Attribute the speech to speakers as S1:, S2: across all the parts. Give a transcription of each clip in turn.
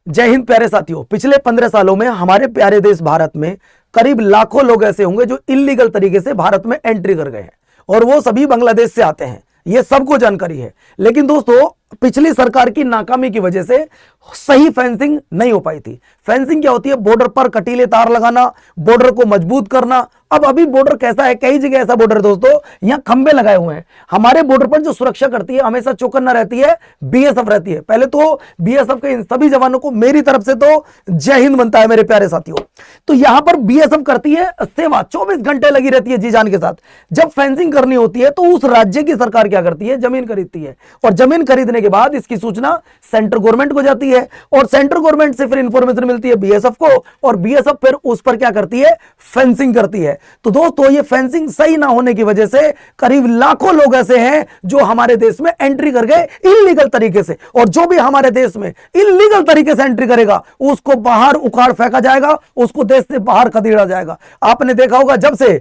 S1: जय हिंद प्यारे साथियों। पिछले 15 सालों में हमारे प्यारे देश भारत में करीब लाखों लोग ऐसे होंगे जो इल्लीगल तरीके से भारत में एंट्री कर गए हैं और वो सभी बांग्लादेश से आते हैं। ये सबको जानकारी है। लेकिन दोस्तों, पिछली सरकार की नाकामी की वजह से सही फेंसिंग नहीं हो पाई थी। फेंसिंग क्या होती है? बॉर्डर पर कटीले तार लगाना, बॉर्डर को मजबूत करना। अब अभी बॉर्डर कैसा है? कई जगह ऐसा बॉर्डर दोस्तों, यहां खंबे लगाए हुए हैं। हमारे बॉर्डर पर जो सुरक्षा करती है, हमेशा चौकन्ना रहती है, बीएसएफ रहती है। पहले तो बीएसएफ के इन सभी जवानों को मेरी तरफ से तो जय हिंद बनता है मेरे प्यारे साथियों। तो यहां पर बीएसएफ करती है सेवा, 24 घंटे लगी रहती है जी जान के साथ। जब फेंसिंग करनी होती है तो उस राज्य की सरकार क्या करती है? जमीन खरीदती है, और जमीन खरीदने के बाद इसकी सूचना सेंट्रल गवर्नमेंट को जाती है, और सेंट्रल गवर्नमेंट से फिर इंफॉर्मेशन मिलती है बीएसएफ को, और बीएसएफ फिर उस पर क्या करती है? फेंसिंग करती है। तो दोस्तों, ये फेंसिंग सही ना होने की वजह से करीब लाखों लोग ऐसे हैं जो हमारे देश में एंट्री कर गए इल्लीगल तरीके से, और जो भी हमारे देश में इल्लीगल तरीके से एंट्री करेगा उसको बाहर उखाड़ फेंका जाएगा, उसको देश से बाहर खदेड़ा जाएगा। आपने देखा होगा, जब से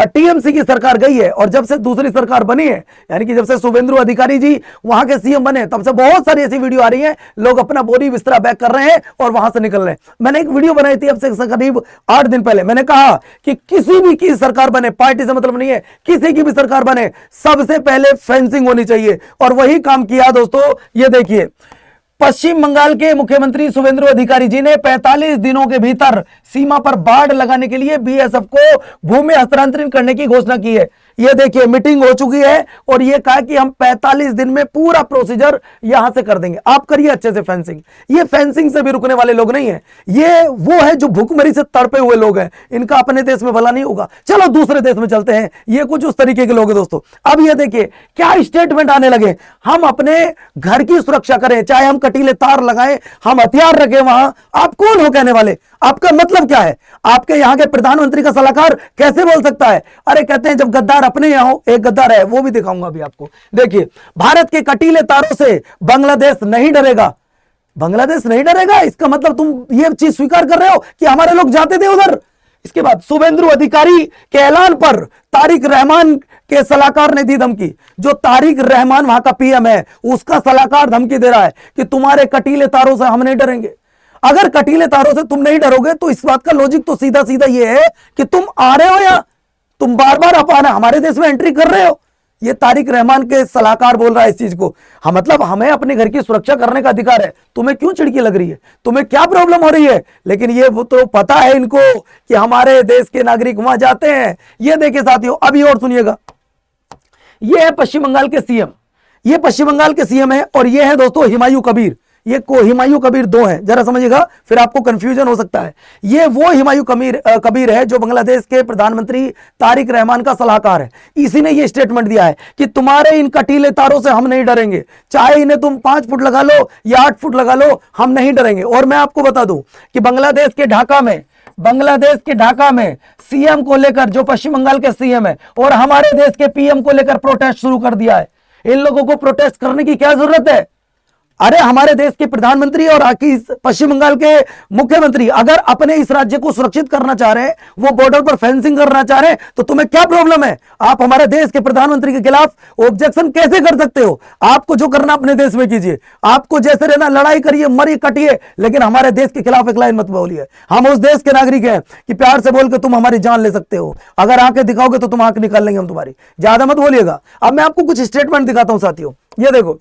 S1: टीएमसी की सरकार गई है और जब से दूसरी सरकार बनी है, यानी कि जब से शुभेंदु अधिकारी जी वहां के सीएम बने, तब से बहुत सारी ऐसी वीडियो आ रही है, लोग अपना बोरी बिस्तरा पैक कर रहे हैं और वहां से निकल रहे हैं। मैंने एक वीडियो बनाई थी अब से करीब 8 दिन पहले। मैंने कहा कि किसी भी की सरकार बने, पार्टी से मतलब नहीं है, किसी की भी सरकार बने, सबसे पहले फेंसिंग होनी चाहिए, और वही काम किया दोस्तों। ये देखिए, पश्चिम बंगाल के मुख्यमंत्री शुभेंदु अधिकारी जी ने 45 दिनों के भीतर सीमा पर बाड़ लगाने के लिए बीएसएफ को भूमि हस्तांतरण करने की घोषणा की है। ये देखिए, मीटिंग हो चुकी है और ये कहा कि हम 45 दिन में पूरा प्रोसीजर यहां से कर देंगे, आप करिए अच्छे से फेंसिंग। ये फेंसिंग से भी रुकने वाले लोग नहीं है, ये वो है जो भूखमरी से तड़पे हुए लोग हैं। इनका अपने देश में भला नहीं होगा, चलो दूसरे देश में चलते हैं। ये कुछ उस तरीके के लोग हैं दोस्तों। अब ये देखिए क्या स्टेटमेंट आने लगे, हम अपने घर की सुरक्षा करें, चाहे हम कटीले तार लगाएं, हम हथियार रखें वहां। आप कौन हो कहने वाले? आपका मतलब क्या है? आपके यहां के प्रधानमंत्री का सलाहकार कैसे बोल सकता है? अरे कहते हैं जब गद्दार अपने यहां हो, एक गद्दार है, वो भी दिखाऊंगा अभी आपको। देखिए, भारत के कटीले तारों से बांग्लादेश नहीं डरेगा। बांग्लादेश नहीं डरेगा, इसका मतलब तुम ये चीज स्वीकार कर रहे हो कि हमारे लोग जाते थे उधर। इसके बाद शुभेंदु अधिकारी के ऐलान पर तारिक रहमान के सलाहकार ने दी धमकी। जो तारिक रहमान वहां का पीएम है, उसका सलाहकार धमकी दे रहा है कि तुम्हारे कटीले तारों से हम नहीं डरेंगे। अगर कटीले तारों से तुम नहीं डरोगे तो इस बात का लॉजिक तो सीधा सीधा ये है कि तुम आ रहे हो या तुम बार बार अपना हमारे देश में एंट्री कर रहे हो। ये तारिक रहमान के सलाहकार बोल रहा है इस चीज को। हम मतलब हमें अपने घर की सुरक्षा करने का अधिकार है, तुम्हें क्यों चिड़की लग रही है? तुम्हें क्या प्रॉब्लम हो रही है? लेकिन ये वो तो पता है इनको कि हमारे देश के नागरिक वहां जाते हैं। ये देखिए साथियों, अभी और सुनिएगा। ये है पश्चिम बंगाल के सीएम, ये पश्चिम बंगाल के सीएम है, और ये है दोस्तों हिमायू कबीर। ये हिमायू कबीर दो हैं, जरा समझिएगा, फिर आपको कंफ्यूजन हो सकता है। ये वो हिमायू कबीर है जो बांग्लादेश के प्रधानमंत्री तारिक रहमान का सलाहकार है। इसी ने ये स्टेटमेंट दिया है कि तुम्हारे इन कटीले तारों से हम नहीं डरेंगे, चाहे इन्हें तुम 5 फुट लगा लो या 8 फुट लगा लो, हम नहीं डरेंगे। और मैं आपको बता दूं कि बांग्लादेश के ढाका में सीएम को लेकर, जो पश्चिम बंगाल के सीएम है, और हमारे देश के पीएम को लेकर प्रोटेस्ट शुरू कर दिया है। इन लोगों को प्रोटेस्ट करने की क्या जरूरत है? अरे हमारे देश के प्रधानमंत्री और पश्चिम बंगाल के मुख्यमंत्री अगर अपने इस राज्य को सुरक्षित करना चाह रहे हैं, वो बॉर्डर पर फेंसिंग करना चाह रहे हैं, तो तुम्हें क्या प्रॉब्लम है? आप हमारे देश के प्रधानमंत्री के खिलाफ ऑब्जेक्शन कैसे कर सकते हो? आपको जो करना अपने देश में कीजिए, आपको जैसे रहना, लड़ाई करिए, मरिए, कटिए, लेकिन हमारे देश के खिलाफ एक लाइन मत बोलिए। हम उस देश के नागरिक हैं कि प्यार से बोल के तुम हमारी जान ले सकते हो। अगर आंखें दिखाओगे तो तुम आंख निकाल लेंगे हम तुम्हारी, ज्यादा मत बोलिएगा। अब मैं आपको कुछ स्टेटमेंट दिखाता हूं साथियों। ये देखो,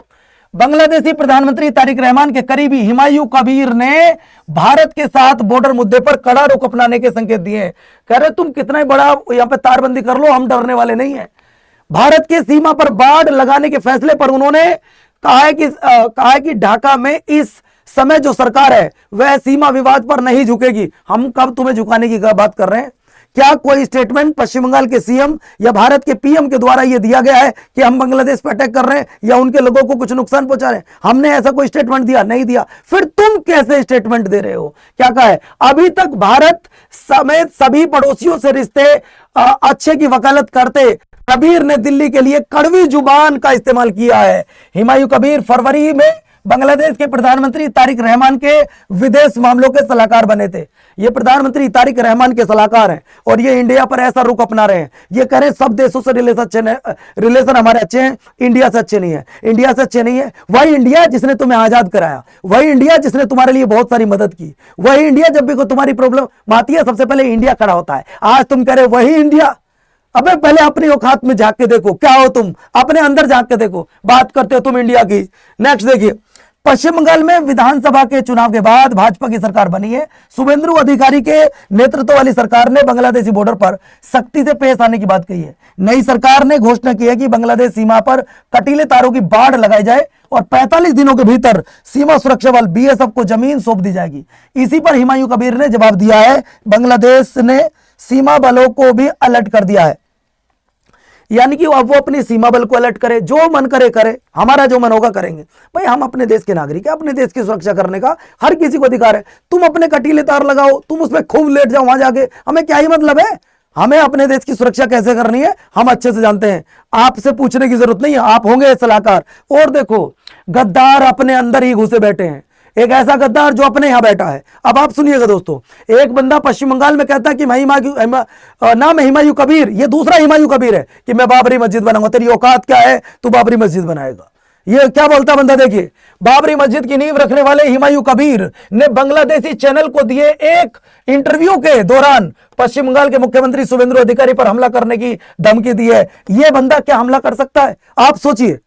S1: बांग्लादेशी प्रधानमंत्री तारिक रहमान के करीबी हिमायू कबीर ने भारत के साथ बॉर्डर मुद्दे पर कड़ा रुख अपनाने के संकेत दिए। कह रहे तुम कितना ही बड़ा यहां पे तारबंदी कर लो, हम डरने वाले नहीं हैं। भारत के सीमा पर बाड़ लगाने के फैसले पर उन्होंने कहा है कि ढाका में इस समय जो सरकार है वह सीमा विवाद पर नहीं झुकेगी। हम कब तुम्हें झुकाने की बात कर रहे हैं? क्या कोई स्टेटमेंट पश्चिम बंगाल के सीएम या भारत के पीएम के द्वारा यह दिया गया है कि हम बांग्लादेश पर अटैक कर रहे हैं या उनके लोगों को कुछ नुकसान पहुंचा रहे हैं? हमने ऐसा कोई स्टेटमेंट दिया? नहीं दिया। फिर तुम कैसे स्टेटमेंट दे रहे हो? क्या कहा है? अभी तक भारत समेत सभी पड़ोसियों से रिश्ते अच्छे की वकालत करते कबीर ने दिल्ली के लिए कड़वी जुबान का इस्तेमाल किया है। हिमायू कबीर फरवरी में बांग्लादेश के प्रधानमंत्री तारिक रहमान के विदेश मामलों के सलाहकार बने थे। ये प्रधानमंत्री तारिक रहमान के सलाहकार हैं और ये इंडिया पर ऐसा रुख अपना रहे हैं। ये कह रहे हैं सब देशों से रिलेशन हमारे अच्छे हैं, इंडिया से अच्छे नहीं है। इंडिया से अच्छे नहीं है वही इंडिया जिसने तुम्हें आजाद कराया, वही इंडिया जिसने तुम्हारे लिए बहुत सारी मदद की, वही इंडिया जब भी कोई तुम्हारी प्रॉब्लम आती है सबसे पहले इंडिया खड़ा होता है। आज तुम कह रहे वही इंडिया, अबे पहले अपनी औकात में झांक के देखो, क्या हो तुम, अपने अंदर झांक के देखो। बात करते हो तुम इंडिया की। नेक्स्ट देखिए, पश्चिम बंगाल में विधानसभा के चुनाव के बाद भाजपा की सरकार बनी है। शुभेंदु अधिकारी के नेतृत्व वाली सरकार ने बांग्लादेशी बॉर्डर पर सख्ती से पेश आने की बात कही है। नई सरकार ने घोषणा की है कि बांग्लादेश सीमा पर कटीले तारों की बाढ़ लगाई जाए और 45 दिनों के भीतर सीमा सुरक्षा बल बीएसएफ को जमीन सौंप दी जाएगी। इसी पर हुमायूं कबीर ने जवाब दिया है, बांग्लादेश ने सीमा बलों को भी अलर्ट कर दिया है। यानी कि अब वो अपनी सीमा बल को अलर्ट करे, जो मन करे करे, हमारा जो मन होगा करेंगे। भाई हम अपने देश के नागरिक हैं, अपने देश की सुरक्षा करने का हर किसी को अधिकार है। तुम अपने कटीले तार लगाओ, तुम उसमें खूब लेट जाओ वहां जाके, हमें क्या ही मतलब है। हमें अपने देश की सुरक्षा कैसे करनी है हम अच्छे से जानते हैं, आपसे पूछने की जरूरत नहीं है, आप होंगे सलाहकार। और देखो गद्दार अपने अंदर ही घुसे बैठे हैं, एक ऐसा गद्दार जो अपने यहां बैठा है। अब आप सुनिएगा दोस्तों, एक बंदा पश्चिम बंगाल में कहता है कि नाम है हुमायूं कबीर, ये दूसरा हुमायूं कबीर है कि मैं बाबरी मस्जिद बनाऊंगा। तेरी औकात क्या है, तू बाबरी मस्जिद बनाएगा? ये क्या बोलता बंदा, देखिए। बाबरी मस्जिद की नींव रखने वाले हुमायूं कबीर ने बांग्लादेशी चैनल को दिए एक इंटरव्यू के दौरान पश्चिम बंगाल के मुख्यमंत्री शुभेंदु अधिकारी पर हमला करने की धमकी दी है। यह बंदा क्या हमला कर सकता है? आप सोचिए,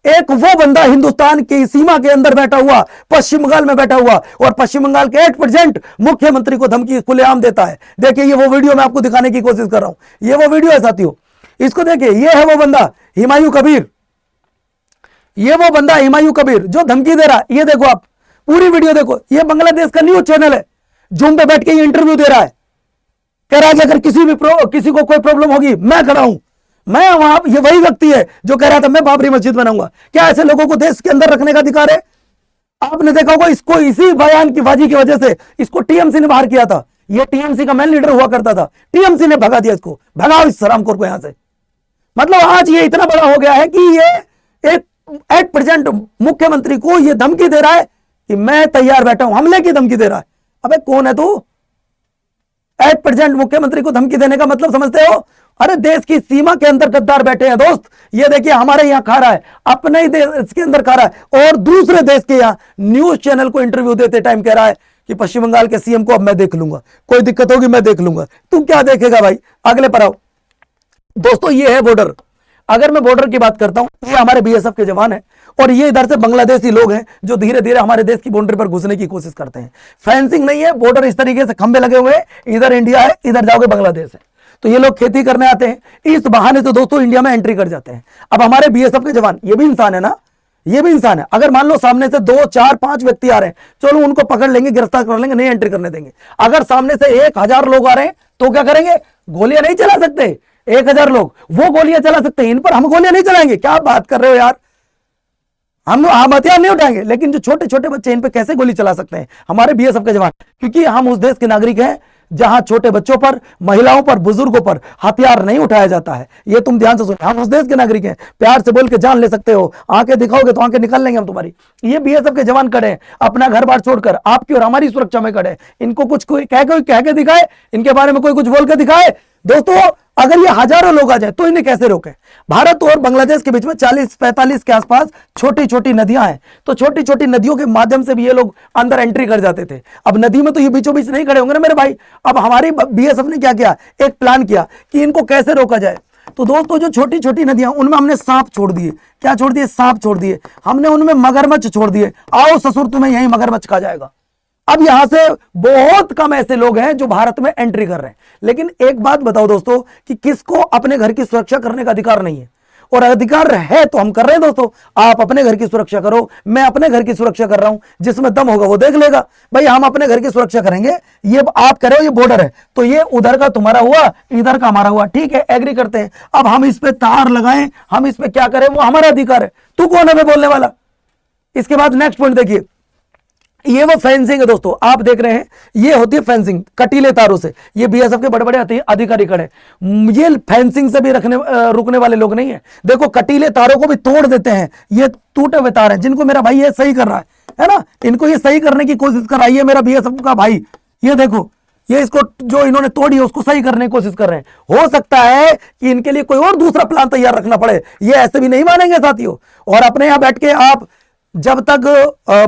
S1: एक वो बंदा हिंदुस्तान की सीमा के अंदर बैठा हुआ, पश्चिम बंगाल में बैठा हुआ और पश्चिम बंगाल के 8% मुख्यमंत्री को धमकी खुलेआम देता है। देखिए ये वो वीडियो मैं आपको दिखाने की कोशिश कर रहा हूं, ये वो वीडियो है साथियों, इसको देखिए। ये है वो बंदा हुमायूं कबीर, ये वो बंदा हुमायूं कबीर जो धमकी दे रहा है। ये देखो आप पूरी वीडियो देखो, ये बांग्लादेश का न्यूज चैनल है, जूम पे बैठ के ये इंटरव्यू दे रहा है, कह रहा है कि अगर किसी को कोई प्रॉब्लम होगी मैं खड़ा हूं। मैं वहां, ये वही व्यक्ति है जो कह रहा था मैं बाबरी मस्जिद बनाऊंगा। क्या ऐसे लोगों को देश के अंदर रखने का अधिकार है? आपने देखा होगा इसको इसी बयान की बाजी की वजह से इसको टीएमसी ने बाहर किया था। ये टीएमसी का मेन लीडर हुआ करता था, टीएमसी ने भगा दिया इसको, भगाओ इस हरामखोर को यहां से। मतलब आज ये इतना बड़ा हो गया है कि ये एक 8% मुख्यमंत्री को ये धमकी दे रहा है कि मैं तैयार बैठा हूं, हमले की धमकी दे रहा है। अबे कौन है तू? 8% मुख्यमंत्री को धमकी देने का मतलब समझते हो? अरे देश की सीमा के अंदर गद्दार बैठे हैं दोस्त। ये देखिए हमारे यहां खा रहा है, अपने ही देश के अंदर खा रहा है और दूसरे देश के यहां न्यूज चैनल को इंटरव्यू देते टाइम कह रहा है कि पश्चिम बंगाल के सीएम को अब मैं देख लूंगा, कोई दिक्कत होगी मैं देख लूंगा। तू क्या देखेगा भाई? अगले पर आओ दोस्तों, ये है बॉर्डर। अगर मैं बॉर्डर की बात करता हूं, ये हमारे बीएसएफ के जवान हैं और ये इधर से बांग्लादेशी लोग हैं जो धीरे धीरे हमारे देश की बाउंड्री पर घुसने की कोशिश करते हैं। फेंसिंग नहीं है, बॉर्डर इस तरीके से खंबे लगे हुए हैं, इधर इंडिया है, इधर जाओगे बांग्लादेश है। तो ये लोग खेती करने आते हैं, इस बहाने से दोस्तों इंडिया में एंट्री कर जाते हैं। अब हमारे बीएसएफ के जवान, ये भी इंसान है ना, ये भी इंसान है। अगर मान लो सामने से 2, 4, 5 व्यक्ति आ रहे हैं, चलो उनको पकड़ लेंगे, गिरफ्तार कर लेंगे, नहीं एंट्री करने देंगे। अगर सामने से 1000 लोग आ रहे हैं तो क्या करेंगे? गोलियां नहीं चला सकते। 1000 लोग वो गोलियां चला सकते हैं, इन पर हम गोलियां नहीं चलाएंगे। क्या बात कर रहे हो यार? हम हथियार नहीं उठाएंगे, लेकिन जो छोटे छोटे बच्चे इन पे कैसे गोली चला सकते हैं हमारे बीएसएफ के जवान? क्योंकि हम उस देश के नागरिक हैं जहां छोटे बच्चों पर, महिलाओं पर, बुजुर्गों पर हथियार नहीं उठाया जाता है। ये तुम ध्यान से सुनो, हम उस देश के नागरिक हैं। प्यार से बोल के जान ले सकते हो, आंखें दिखाओगे तो आंखें निकाल लेंगे हम तुम्हारी। ये बीएसएफ के जवान खड़े हैं अपना घर बार छोड़कर, आपकी और हमारी सुरक्षा में खड़े हैं। इनको कुछ कोई कह के दिखाए, इनके बारे में कोई कुछ बोल के दिखाए। दोस्तों अगर ये हजारों लोग आ जाए तो इन्हें कैसे रोके? भारत और बांग्लादेश के बीच में 40-45 के आसपास छोटी छोटी नदियां हैं, तो छोटी छोटी नदियों के माध्यम से भी ये लोग अंदर एंट्री कर जाते थे। अब नदी में तो ये बीचों बीच नहीं खड़े होंगे ना मेरे भाई। अब हमारी बीएसएफ ने क्या किया, एक प्लान किया कि इनको कैसे रोका जाए। तो दोस्तों जो छोटी छोटी नदियां, उनमें हमने सांप छोड़ दिए। क्या छोड़ दिए? सांप छोड़ दिए। हमने उनमें मगरमच्छ छोड़ दिए। आओ ससुर तुम्हें यही मगरमच्छ खा जाएगा। अब यहां से बहुत कम ऐसे लोग हैं जो भारत में एंट्री कर रहे हैं। लेकिन एक बात बताओ दोस्तों कि किसको अपने घर की सुरक्षा करने का अधिकार नहीं है? और अधिकार है तो हम कर रहे हैं दोस्तों। आप अपने घर की सुरक्षा करो, मैं अपने घर की सुरक्षा कर रहा हूं, जिसमें दम होगा वो देख लेगा। भाई हम अपने घर की सुरक्षा करेंगे। ये आप कह रहे हो ये बॉर्डर है, तो ये उधर का तुम्हारा हुआ, इधर का हमारा हुआ, ठीक है, एग्री करते हैं। अब हम इस पे तार लगाएं, हम इस पे क्या करें, वो हमारा अधिकार है। तू कौन है बोलने वाला? इसके बाद नेक्स्ट पॉइंट देखिए, ये वो फेंसिंग है दोस्तों, आप देख रहे हैं, ये होती है फेंसिंग कटीले तारों से। ये बीएसएफ के बड़े बड़े अधिकारी खड़े, ये फेंसिंग से भी रुकने वाले लोग नहीं है। देखो कटीले तारों को भी तोड़ देते हैं, ये टूटे हुए तार हैं जिनको मेरा भाई ये सही कर रहा है ना, इनको ये सही करने की कोशिश कर रहा है, ये मेरा बीएसएफ का भाई, ये देखो, ये इसको जो इन्होंने तोड़ी है उसको सही करने की कोशिश कर रहे हैं। हो सकता है कि इनके लिए कोई और दूसरा प्लान तैयार रखना पड़े, ये ऐसे भी नहीं मानेंगे साथियों। और अपने यहां बैठ के आप, जब तक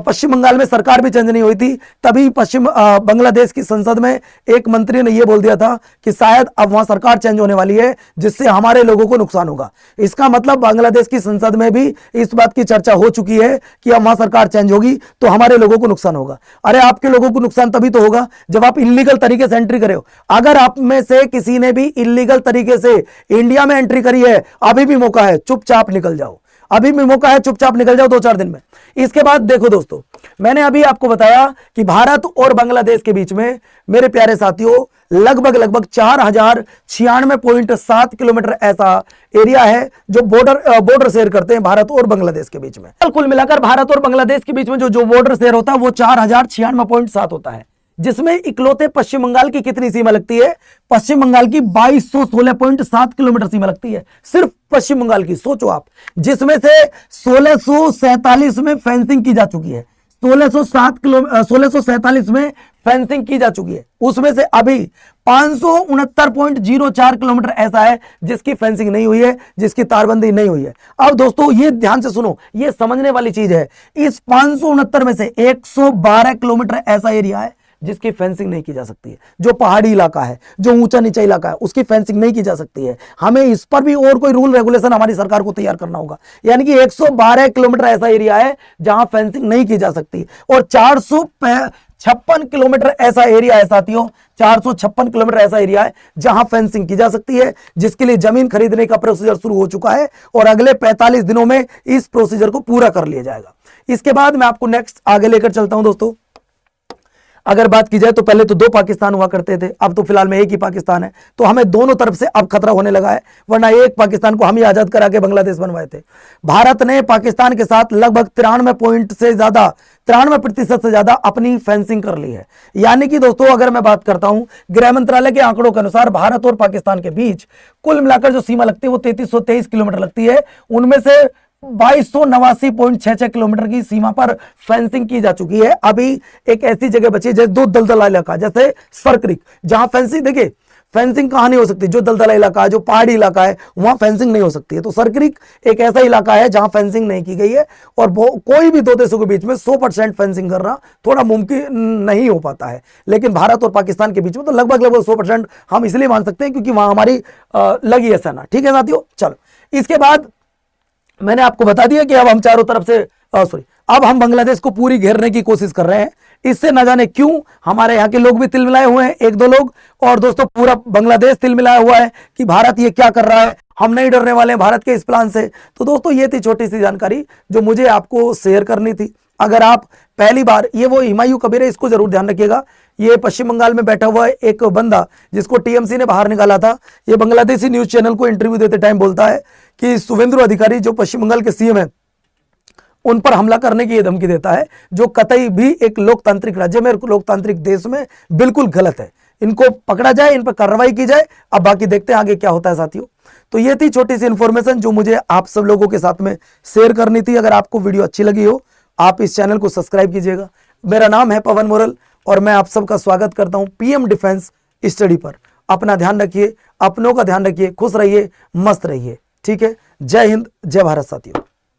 S1: पश्चिम बंगाल में सरकार भी चेंज नहीं हुई थी, तभी पश्चिम बांग्लादेश की संसद में एक मंत्री ने यह बोल दिया था कि शायद अब वहां सरकार चेंज होने वाली है जिससे हमारे लोगों को नुकसान होगा। इसका मतलब बांग्लादेश की संसद में भी इस बात की चर्चा हो चुकी है कि अब वहां सरकार चेंज होगी तो हमारे लोगों को नुकसान होगा। अरे आपके लोगों को नुकसान तभी तो होगा जब आप इलीगल तरीके से एंट्री करे हो। अगर आप में से किसी ने भी इलीगल तरीके से इंडिया में एंट्री करी है, अभी भी मौका है, चुपचाप निकल जाओ, अभी भी मौका है, चुपचाप निकल जाओ 2-4 दिन में। इसके बाद देखो दोस्तों, मैंने अभी आपको बताया कि भारत और बांग्लादेश के बीच में मेरे प्यारे साथियों लगभग 4096.7 किलोमीटर ऐसा एरिया है जो बॉर्डर शेयर करते हैं भारत और बांग्लादेश के बीच में। कुल मिलाकर भारत और बांग्लादेश के बीच में जो बॉर्डर शेयर होता है वो 4096.7 होता है, जिसमें इकलौते पश्चिम बंगाल की कितनी सीमा लगती है? पश्चिम बंगाल की 2216.7 किलोमीटर सीमा लगती है, सिर्फ पश्चिम बंगाल की। सोचो आप, जिसमें से 1647 में फेंसिंग की जा चुकी है, 1647 में फेंसिंग की जा चुकी है, उसमें से अभी 569.04 किलोमीटर ऐसा है जिसकी फेंसिंग नहीं हुई है, जिसकी तारबंदी नहीं हुई है। अब दोस्तों ये ध्यान से सुनो, ये समझने वाली चीज है। इस 569 में से 112 किलोमीटर ऐसा एरिया है जिसकी फेंसिंग नहीं की जा सकती है, जो पहाड़ी इलाका है, जो ऊंचा नीचा इलाका है, उसकी फेंसिंग नहीं की जा सकती है। हमें इस पर भी और कोई रूल रेगुलेशन हमारी सरकार को तैयार करना होगा। यानी कि 112 किलोमीटर ऐसा एरिया है जहां फेंसिंग नहीं की जा सकती, और 456 किलोमीटर ऐसा एरिया है साथियों, 456 किलोमीटर ऐसा एरिया है जहां फेंसिंग की जा सकती है, जिसके लिए जमीन खरीदने का प्रोसीजर शुरू हो चुका है और अगले 45 दिनों में इस प्रोसीजर को पूरा कर लिया जाएगा। इसके बाद मैं आपको नेक्स्ट आगे लेकर चलता हूं दोस्तों। अगर बात की जाए तो पहले तो 2 पाकिस्तान हुआ करते थे, अब तो फिलहाल में एक ही पाकिस्तान है, तो हमें दोनों तरफ से अब खतरा होने लगा है, वरना एक पाकिस्तान को हम ही आजाद करा के बांग्लादेश बनवाए थे। भारत ने पाकिस्तान के साथ लगभग 93% से ज्यादा अपनी फेंसिंग कर ली है। यानी कि दोस्तों अगर मैं बात करता हूं गृह मंत्रालय के आंकड़ों के अनुसार भारत और पाकिस्तान के बीच कुल मिलाकर जो सीमा लगती है वो 3323 किलोमीटर लगती है, उनमें से 2289.66 किलोमीटर की सीमा पर फेंसिंग की जा चुकी है। अभी एक ऐसी जगह बची है जैसे दो दलदला इलाका, जैसे सरक्रिक, जहां फेंसिंग, देखिए फेंसिंग कहां नहीं हो सकती, जो दलदला इलाका है, जो पहाड़ी इलाका है, वहां फेंसिंग नहीं हो सकती है। तो सरक्रिक एक ऐसा इलाका है जहां फेंसिंग नहीं की गई है, और कोई भी दो देशों के बीच में 100% फेंसिंग करना थोड़ा मुमकिन नहीं हो पाता है। लेकिन भारत और पाकिस्तान के बीच में तो लगभग 100% हम इसलिए मान सकते हैं क्योंकि वहां हमारी लगी है सेना। ठीक है साथियों, चलो इसके बाद मैंने आपको बता दिया कि अब हम चारों तरफ से अब हम बांग्लादेश को पूरी घेरने की कोशिश कर रहे हैं। इससे न जाने क्यों हमारे यहाँ के लोग भी तिल मिलाए हुए हैं, 1-2 लोग, और दोस्तों पूरा बांग्लादेश तिल मिलाया हुआ है कि भारत ये क्या कर रहा है, हम नहीं डरने वाले हैं भारत के इस प्लान से। तो दोस्तों ये थी छोटी सी जानकारी जो मुझे आपको शेयर करनी थी। अगर आप पहली बार, ये वो हुमायूं कबीर है, इसको जरूर ध्यान रखिएगा, ये पश्चिम बंगाल में बैठा हुआ है एक बंदा जिसको टीएमसी ने बाहर निकाला था। ये बांग्लादेशी न्यूज चैनल को इंटरव्यू देते टाइम बोलता है कि शुभेंदु अधिकारी जो पश्चिम बंगाल के सीएम है उन पर हमला करने की ये धमकी देता है, जो कतई भी एक लोकतांत्रिक राज्य में, लोकतांत्रिक देश में बिल्कुल गलत है। इनको पकड़ा जाए, इन पर कार्रवाई की जाए। अब बाकी देखते हैं आगे क्या होता है साथियों। तो ये थी छोटी सी इंफॉर्मेशन जो मुझे आप सब लोगों के साथ में शेयर करनी थी। अगर आपको वीडियो अच्छी लगी हो, आप इस चैनल को सब्सक्राइब कीजिएगा। मेरा नाम है पवन मोरल और मैं आप सबका स्वागत करता हूं पीएम डिफेंस स्टडी पर। अपना ध्यान रखिए, अपनों का ध्यान रखिए, खुश रहिए, मस्त रहिए। ठीक है, जय हिंद, जय भारत साथियों।